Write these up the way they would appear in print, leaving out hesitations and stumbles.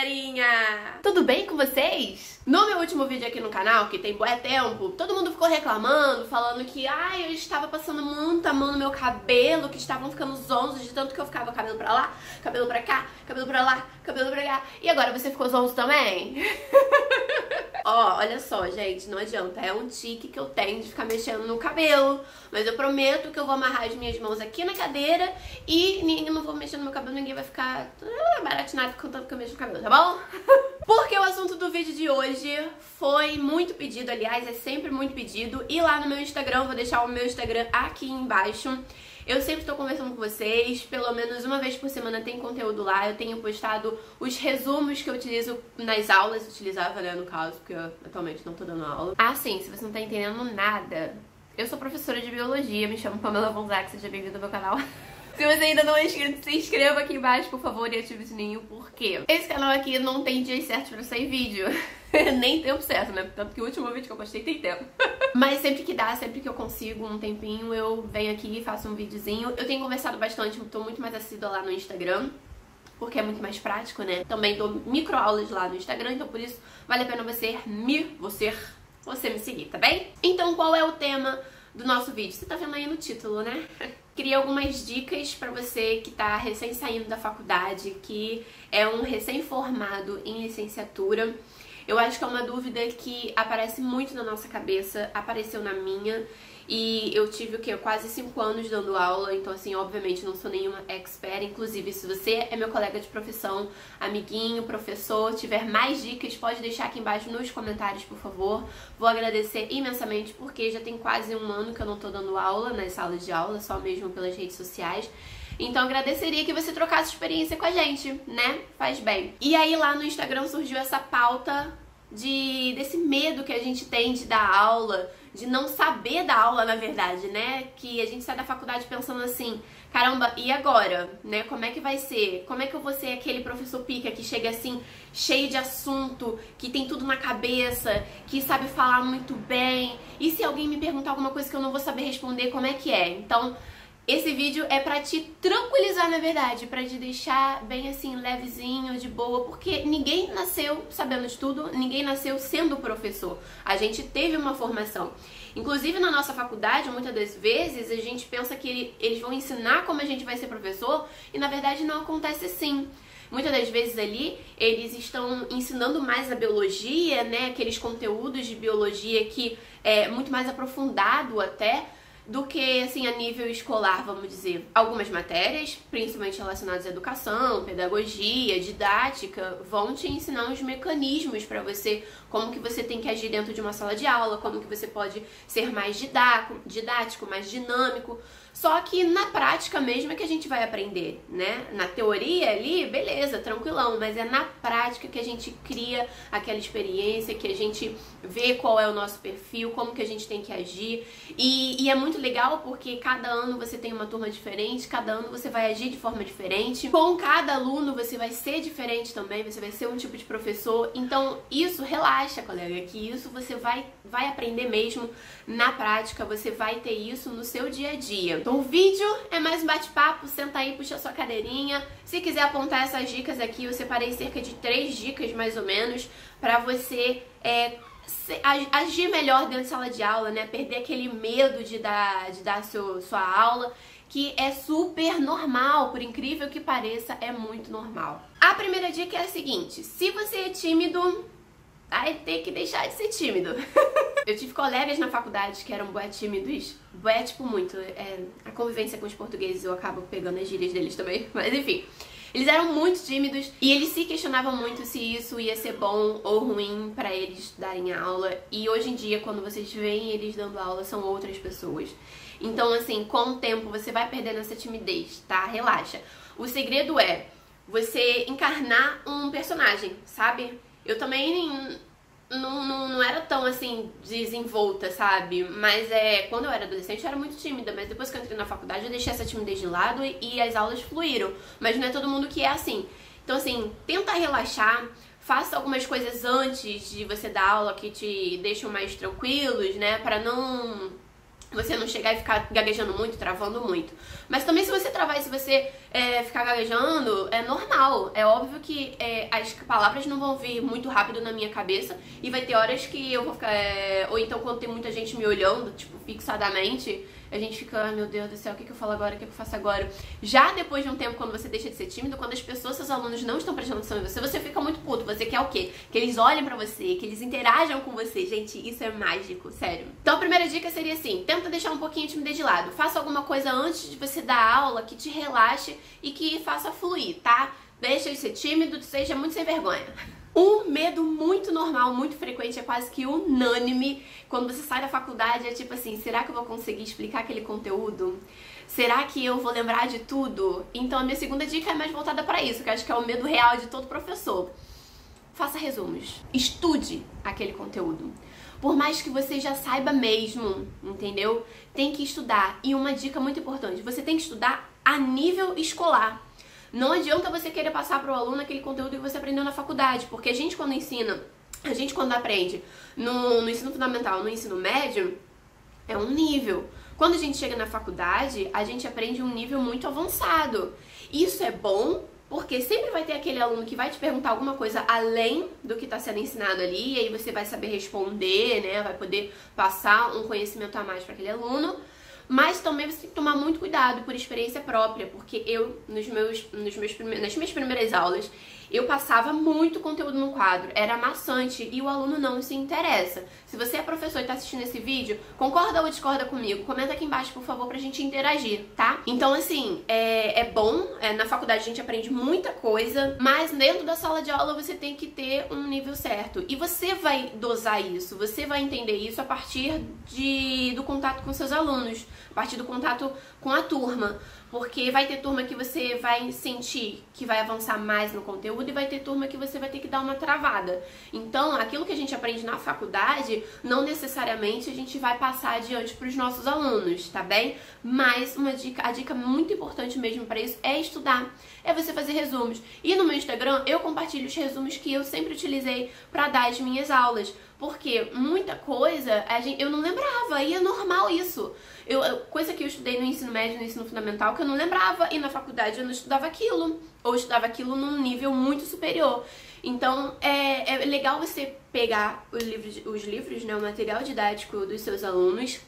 galerinha! Tudo bem com vocês? No meu último vídeo aqui no canal, que tem bué tempo, todo mundo ficou reclamando, falando que eu estava passando muita mão no meu cabelo, que estavam ficando zonzos de tanto que eu ficava cabelo pra lá, cabelo pra cá, cabelo pra lá, cabelo pra cá. E agora você ficou zonzo também? Ó, olha só, gente, não adianta, é um tique que eu tenho de ficar mexendo no cabelo, mas eu prometo que eu vou amarrar as minhas mãos aqui na cadeira e eu não vou mexer no meu cabelo, ninguém vai ficar baratinado com tanto que eu mexo no cabelo, tá bom? Porque o assunto do vídeo de hoje foi muito pedido, aliás, é sempre muito pedido, e lá no meu Instagram, vou deixar o meu Instagram aqui embaixo. Eu sempre tô conversando com vocês, pelo menos uma vez por semana tem conteúdo lá. Eu tenho postado os resumos que eu utilizo nas aulas, utilizava, né, no caso, porque eu atualmente não tô dando aula. Ah, sim, se você não tá entendendo nada, eu sou professora de biologia, me chamo Pamela Vonzac, seja bem-vindo ao meu canal. Se você ainda não é inscrito, se inscreva aqui embaixo, por favor, e ative o sininho, porque esse canal aqui não tem dias certos pra sair vídeo. Nem tempo certo, né? Tanto que o último vídeo que eu postei tem tempo. Mas sempre que dá, sempre que eu consigo um tempinho, eu venho aqui e faço um videozinho. Eu tenho conversado bastante, tô muito mais assídua lá no Instagram, porque é muito mais prático, né? Também dou microaulas lá no Instagram, então por isso vale a pena você me seguir, tá bem? Então qual é o tema do nosso vídeo? Você tá vendo aí no título, né? Queria algumas dicas pra você que tá recém saindo da faculdade, que é um recém-formado em licenciatura. Eu acho que é uma dúvida que aparece muito na nossa cabeça, apareceu na minha, e eu tive o quê? Quase 5 anos dando aula, então assim, obviamente não sou nenhuma expert. Inclusive, se você é meu colega de profissão, amiguinho, professor, tiver mais dicas, pode deixar aqui embaixo nos comentários, por favor. Vou agradecer imensamente, porque já tem quase 1 ano que eu não tô dando aula nas salas de aula, só mesmo pelas redes sociais. Então agradeceria que você trocasse experiência com a gente, né? Faz bem. E aí lá no Instagram surgiu essa pauta desse medo que a gente tem de dar aula, de não saber dar aula, na verdade, né? Que a gente sai da faculdade pensando assim, caramba, e agora? Né? Como é que vai ser? Como é que eu vou ser aquele professor pica que chega assim, cheio de assunto, que tem tudo na cabeça, que sabe falar muito bem? E se alguém me perguntar alguma coisa que eu não vou saber responder, como é que é? Então, esse vídeo é pra te tranquilizar, na verdade, pra te deixar bem assim, levezinho, de boa, porque ninguém nasceu sabendo de tudo, ninguém nasceu sendo professor. A gente teve uma formação. Inclusive na nossa faculdade, muitas das vezes, a gente pensa que eles vão ensinar como a gente vai ser professor, e na verdade não acontece assim. Muitas das vezes ali, eles estão ensinando mais a biologia, né, aqueles conteúdos de biologia que é muito mais aprofundado até, do que, assim, a nível escolar, vamos dizer. Algumas matérias, principalmente relacionadas à educação, pedagogia, didática, vão te ensinar os mecanismos para você, como que você tem que agir dentro de uma sala de aula, como que você pode ser mais didático, mais dinâmico. Só que na prática mesmo é que a gente vai aprender, né? Na teoria ali, beleza, tranquilão, mas é na prática que a gente cria aquela experiência, que a gente vê qual é o nosso perfil, como que a gente tem que agir. E é muito legal porque cada ano você tem uma turma diferente, cada ano você vai agir de forma diferente. Com cada aluno você vai ser diferente também, você vai ser um tipo de professor. Então isso, relaxa, colega, que isso você vai aprender mesmo na prática, você vai ter isso no seu dia a dia. Então o vídeo é mais um bate-papo, senta aí, puxa a sua cadeirinha. Se quiser apontar essas dicas aqui, eu separei cerca de 3 dicas mais ou menos pra você agir melhor dentro de sala de aula, né? Perder aquele medo de dar sua aula, que é super normal, por incrível que pareça, é muito normal. A primeira dica é a seguinte: se você é tímido, vai ter que deixar de ser tímido. Eu tive colegas na faculdade que eram bué tímidos, bué tipo muito, a convivência com os portugueses eu acabo pegando as gírias deles também, mas enfim. Eles eram muito tímidos e eles se questionavam muito se isso ia ser bom ou ruim pra eles darem aula. E hoje em dia, quando vocês veem eles dando aula, são outras pessoas. Então, assim, com o tempo você vai perdendo essa timidez, tá? Relaxa. O segredo é você encarnar um personagem, sabe? Eu também não era tão, assim, desenvolta, sabe? Mas quando eu era adolescente eu era muito tímida, mas depois que eu entrei na faculdade eu deixei essa timidez de lado e as aulas fluíram. Mas não é todo mundo que é assim. Então, assim, tenta relaxar, faça algumas coisas antes de você dar aula que te deixam mais tranquilos, né? Pra não Você não chegar e ficar gaguejando muito, travando muito. Mas também se você travar e se você ficar gaguejando, é normal. É óbvio que as palavras não vão vir muito rápido na minha cabeça. E vai ter horas que eu vou ficar... ou então quando tem muita gente me olhando, tipo, fixadamente... A gente fica, ai meu Deus do céu, o que eu falo agora, o que eu faço agora? Já depois de um tempo, quando você deixa de ser tímido, quando as pessoas, seus alunos não estão prestando atenção em você, você fica muito puto. Você quer o quê? Que eles olhem pra você, que eles interajam com você. Gente, isso é mágico, sério. Então a primeira dica seria assim, tenta deixar um pouquinho a timidez de lado. Faça alguma coisa antes de você dar aula que te relaxe e que faça fluir, tá? Deixa de ser tímido, seja muito sem vergonha. Um medo muito normal, muito frequente, é quase que unânime quando você sai da faculdade, é tipo assim, será que eu vou conseguir explicar aquele conteúdo? Será que eu vou lembrar de tudo? Então a minha segunda dica é mais voltada para isso, que eu acho que é o medo real de todo professor. Faça resumos. Estude aquele conteúdo. Por mais que você já saiba mesmo, entendeu? Tem que estudar. E uma dica muito importante, você tem que estudar a nível escolar. Não adianta você querer passar para o aluno aquele conteúdo que você aprendeu na faculdade, porque a gente quando ensina, a gente quando aprende no ensino fundamental, no ensino médio, é um nível. Quando a gente chega na faculdade, a gente aprende um nível muito avançado. Isso é bom, porque sempre vai ter aquele aluno que vai te perguntar alguma coisa além do que está sendo ensinado ali, e aí você vai saber responder, né? Vai poder passar um conhecimento a mais para aquele aluno. Mas também você tem que tomar muito cuidado por experiência própria, porque eu, nas minhas primeiras aulas, eu passava muito conteúdo no quadro, era maçante e o aluno não se interessa. Se você é professor e está assistindo esse vídeo, concorda ou discorda comigo? Comenta aqui embaixo, por favor, pra gente interagir, tá? Então, assim, é bom, na faculdade a gente aprende muita coisa, mas dentro da sala de aula você tem que ter um nível certo. E você vai dosar isso, você vai entender isso a partir do contato com seus alunos, a partir do contato com a turma. Porque vai ter turma que você vai sentir que vai avançar mais no conteúdo e vai ter turma que você vai ter que dar uma travada. Então, aquilo que a gente aprende na faculdade, não necessariamente a gente vai passar adiante para os nossos alunos, tá bem? Mas a dica muito importante mesmo para isso é estudar, é você fazer resumos. E no meu Instagram eu compartilho os resumos que eu sempre utilizei para dar as minhas aulas. Porque muita coisa eu não lembrava, e é normal isso. Coisa que eu estudei no ensino médio, no ensino fundamental, que eu não lembrava, e na faculdade eu não estudava aquilo, ou estudava aquilo num nível muito superior. Então é legal você pegar os livros, né, o material didático dos seus alunos,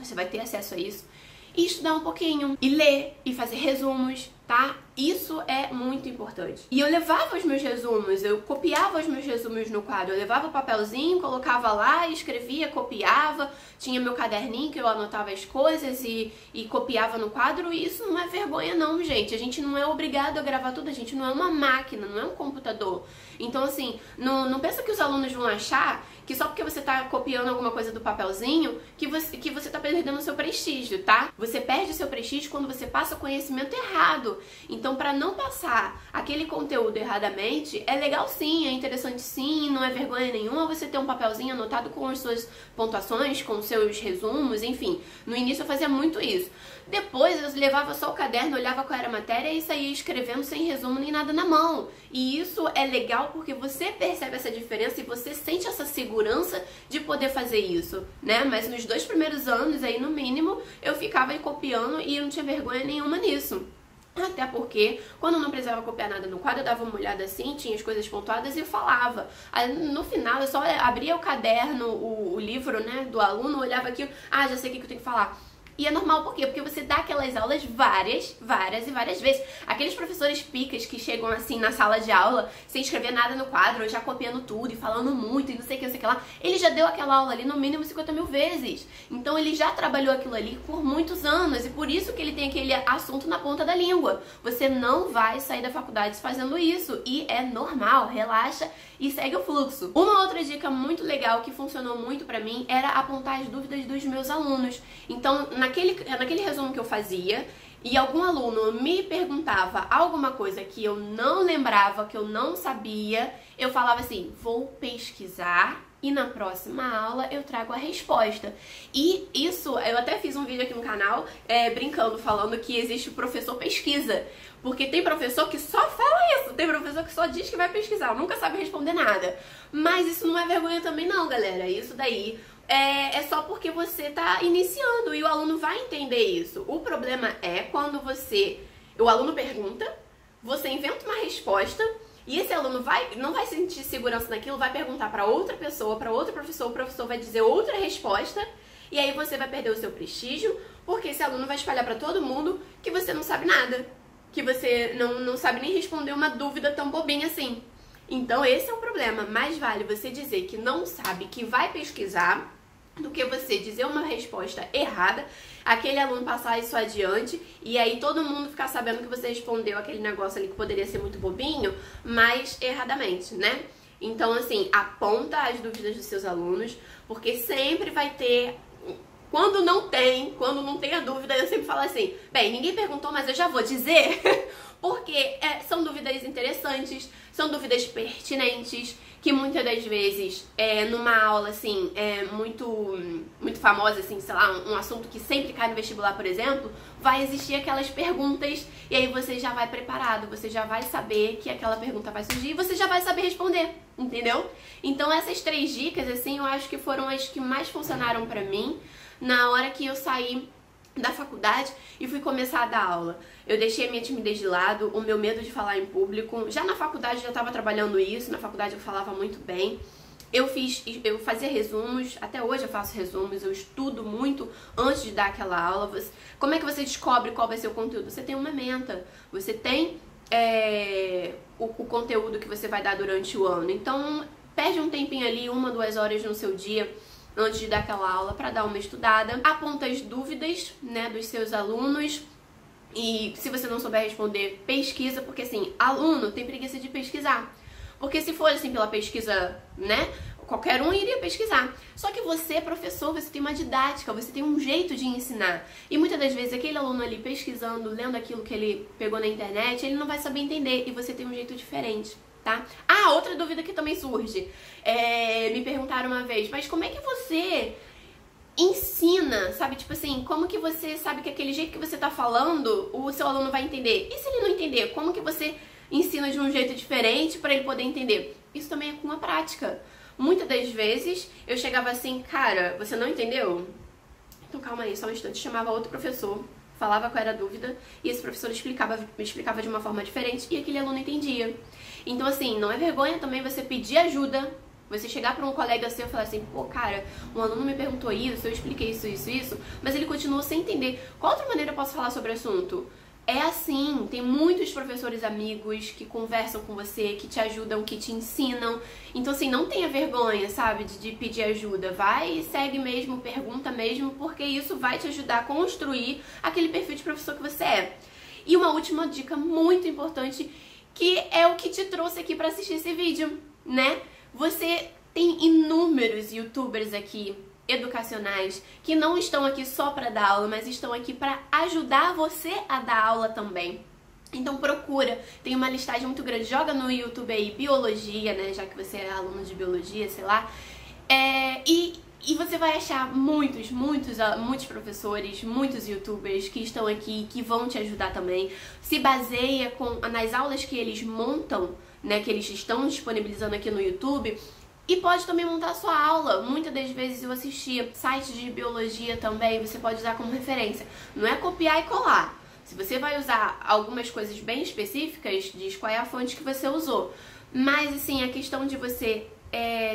você vai ter acesso a isso, e estudar um pouquinho, e ler, e fazer resumos, tá? Isso é muito importante. E eu levava os meus resumos, eu copiava os meus resumos no quadro, eu levava o papelzinho, colocava lá, escrevia, copiava, tinha meu caderninho que eu anotava as coisas e copiava no quadro, e isso não é vergonha não, gente. A gente não é obrigado a gravar tudo, a gente não é uma máquina, não é um computador. Então, assim, não pensa que os alunos vão achar que só porque você tá copiando alguma coisa do papelzinho, que você tá perdendo o seu prestígio, tá? Você perde o seu prestígio quando você passa o conhecimento errado. Então, para não passar aquele conteúdo erradamente, é legal sim, é interessante sim, não é vergonha nenhuma você ter um papelzinho anotado com as suas pontuações, com os seus resumos, enfim. No início eu fazia muito isso. Depois eu levava só o caderno, olhava qual era a matéria e saía escrevendo sem resumo nem nada na mão. E isso é legal porque você percebe essa diferença e você sente essa segurança de poder fazer isso, né? Mas nos 2 primeiros anos aí, no mínimo, eu ficava aí copiando e eu não tinha vergonha nenhuma nisso. Até porque, quando eu não precisava copiar nada no quadro, eu dava uma olhada assim, tinha as coisas pontuadas e eu falava. Aí, no final, eu só abria o caderno, o livro, né, do aluno, olhava aqui, já sei o que eu tenho que falar. E é normal, por quê? Porque você dá aquelas aulas várias vezes. Aqueles professores picas que chegam assim na sala de aula, sem escrever nada no quadro, ou já copiando tudo e falando muito e não sei o que, não sei o que lá, ele já deu aquela aula ali no mínimo 50 mil vezes. Então ele já trabalhou aquilo ali por muitos anos e por isso que ele tem aquele assunto na ponta da língua. Você não vai sair da faculdade fazendo isso e é normal, relaxa e segue o fluxo. Uma outra dica muito legal que funcionou muito pra mim era apontar as dúvidas dos meus alunos. Então, naquele resumo que eu fazia e algum aluno me perguntava alguma coisa que eu não lembrava, que eu não sabia, eu falava assim, vou pesquisar e na próxima aula eu trago a resposta. E isso, eu até fiz um vídeo aqui no canal brincando, falando que existe o professor pesquisa. Porque tem professor que só fala isso, tem professor que só diz que vai pesquisar, nunca sabe responder nada. Mas isso não é vergonha também não, galera. Isso daí, é só porque você tá iniciando e o aluno vai entender isso. O problema é quando o aluno pergunta, você inventa uma resposta e esse aluno não vai sentir segurança naquilo, vai perguntar para outra pessoa, para outro professor, o professor vai dizer outra resposta e aí você vai perder o seu prestígio, porque esse aluno vai espalhar para todo mundo que você não sabe nada, que você não sabe nem responder uma dúvida tão bobinha assim. Então esse é o problema. Mais vale você dizer que não sabe, que vai pesquisar, do que você dizer uma resposta errada, aquele aluno passar isso adiante e aí todo mundo ficar sabendo que você respondeu aquele negócio ali que poderia ser muito bobinho, mas erradamente, né? Então, assim, aponta as dúvidas dos seus alunos, porque sempre vai ter... Quando não tem a dúvida, eu sempre falo assim, bem, ninguém perguntou, mas eu já vou dizer, porque são dúvidas interessantes, são dúvidas pertinentes, que muitas das vezes, numa aula, assim, muito famosa, assim, sei lá, um assunto que sempre cai no vestibular, por exemplo, vai existir aquelas perguntas, e aí você já vai preparado, você já vai saber que aquela pergunta vai surgir, e você já vai saber responder, entendeu? Então, essas 3 dicas, assim, eu acho que foram as que mais funcionaram pra mim, na hora que eu saí da faculdade e fui começar a dar aula. Eu deixei a minha timidez de lado, o meu medo de falar em público. Já na faculdade eu já estava trabalhando isso, na faculdade eu falava muito bem. Eu fazia resumos, até hoje eu faço resumos, eu estudo muito antes de dar aquela aula. Como é que você descobre qual vai ser o conteúdo? Você tem uma menta, você tem o conteúdo que você vai dar durante o ano. Então, perde um tempinho ali, 1, 2 horas no seu dia, antes de dar aquela aula, para dar uma estudada. Aponta as dúvidas, né, dos seus alunos. E se você não souber responder, pesquisa, porque assim, aluno tem preguiça de pesquisar. Porque se for assim pela pesquisa, né, qualquer um iria pesquisar. Só que você, professor, você tem uma didática, você tem um jeito de ensinar. E muitas das vezes aquele aluno ali pesquisando, lendo aquilo que ele pegou na internet, ele não vai saber entender e você tem um jeito diferente. Tá? Ah, outra dúvida que também surge. Me perguntaram uma vez, mas como é que você ensina, sabe? Tipo assim, como que você sabe que aquele jeito que você tá falando, o seu aluno vai entender? E se ele não entender, como que você ensina de um jeito diferente para ele poder entender? Isso também é com a prática. Muitas das vezes eu chegava assim, cara, você não entendeu? Então calma aí, só um instante. Chamava outro professor, falava qual era a dúvida, e esse professor me explicava de uma forma diferente e aquele aluno entendia. Então, assim, não é vergonha também você pedir ajuda, você chegar para um colega seu e falar assim, pô, cara, um aluno me perguntou isso, eu expliquei isso, mas ele continuou sem entender. Qual outra maneira eu posso falar sobre o assunto? É assim, tem muitos professores amigos que conversam com você, que te ajudam, que te ensinam. Então, assim, não tenha vergonha, sabe, de pedir ajuda. Vai e segue mesmo, pergunta mesmo, porque isso vai te ajudar a construir aquele perfil de professor que você é. E uma última dica muito importante, que é o que te trouxe aqui para assistir esse vídeo, né? Você tem inúmeros youtubers aqui educacionais que não estão aqui só para dar aula, mas estão aqui para ajudar você a dar aula também. Então procura, tem uma listagem muito grande, joga no YouTube aí biologia, né, já que você é aluno de biologia, sei lá, e você vai achar muitos professores, muitos youtubers que estão aqui, que vão te ajudar também. Se baseia nas aulas que eles montam, né, que eles estão disponibilizando aqui no YouTube, e pode também montar a sua aula. Muitas das vezes eu assistia sites de biologia também, você pode usar como referência. Não é copiar e colar. Se você vai usar algumas coisas bem específicas, diz qual é a fonte que você usou. Mas, assim, a questão de você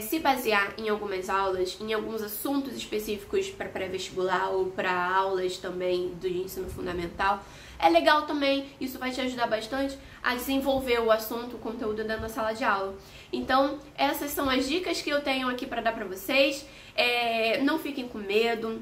se basear em algumas aulas, em alguns assuntos específicos para pré-vestibular ou para aulas também do ensino fundamental, é legal também. Isso vai te ajudar bastante a desenvolver o assunto, o conteúdo dentro da sala de aula. Então, essas são as dicas que eu tenho aqui para dar para vocês. Não fiquem com medo.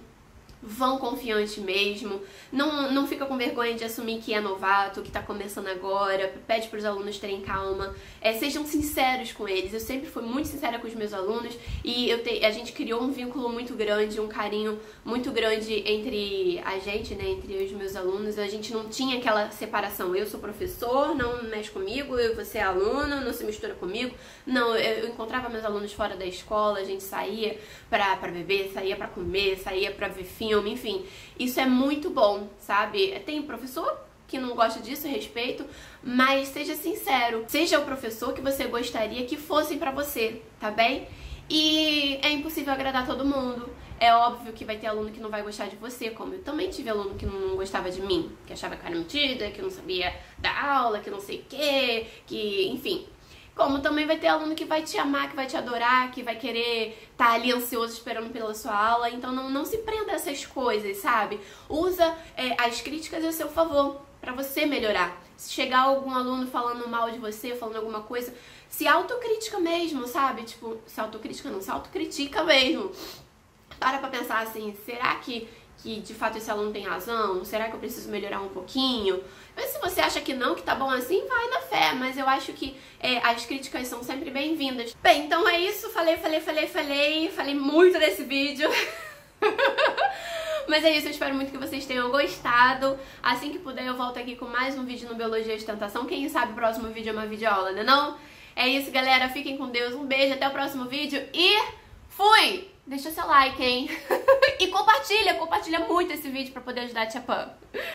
Vão confiante mesmo, não fica com vergonha de assumir que é novato, que tá começando agora, pede para os alunos terem calma, sejam sinceros com eles. Eu sempre fui muito sincera com os meus alunos e a gente criou um vínculo muito grande, um carinho muito grande entre a gente, né, entre eu e os meus alunos. A gente não tinha aquela separação, eu sou professor, não mexe comigo, você é aluno, não se mistura comigo. Não, eu encontrava meus alunos fora da escola, a gente saía pra beber, saía pra comer, saía pra ver filme, enfim, isso é muito bom, sabe? Tem professor que não gosta disso, respeito, mas seja sincero, seja o professor que você gostaria que fossem pra você, tá bem? E é impossível agradar todo mundo. É óbvio que vai ter aluno que não vai gostar de você, como eu também tive aluno que não gostava de mim, que achava que eu era metida, que não sabia dar aula, que não sei o quê, que, enfim. Como também vai ter aluno que vai te amar, que vai te adorar, que vai querer estar ali ansioso esperando pela sua aula. Então não se prenda a essas coisas, sabe? Usa as críticas a seu favor, pra você melhorar. Se chegar algum aluno falando mal de você, falando alguma coisa, se autocrítica mesmo, sabe? Tipo, se autocrítica não, se autocritica mesmo. Para pra pensar assim, será que de fato esse aluno tem razão? Será que eu preciso melhorar um pouquinho? Mas se você acha que não, que tá bom assim, vai na fé. Mas eu acho que as críticas são sempre bem-vindas. Bem, então é isso. Falei muito nesse vídeo. Mas é isso, eu espero muito que vocês tenham gostado. Assim que puder eu volto aqui com mais um vídeo no Biologia de Tentação. Quem sabe o próximo vídeo é uma videoaula, né não? É isso, galera. Fiquem com Deus. Um beijo, até o próximo vídeo e fui! Deixa seu like, hein? E compartilha muito esse vídeo pra poder ajudar a Tia Pan.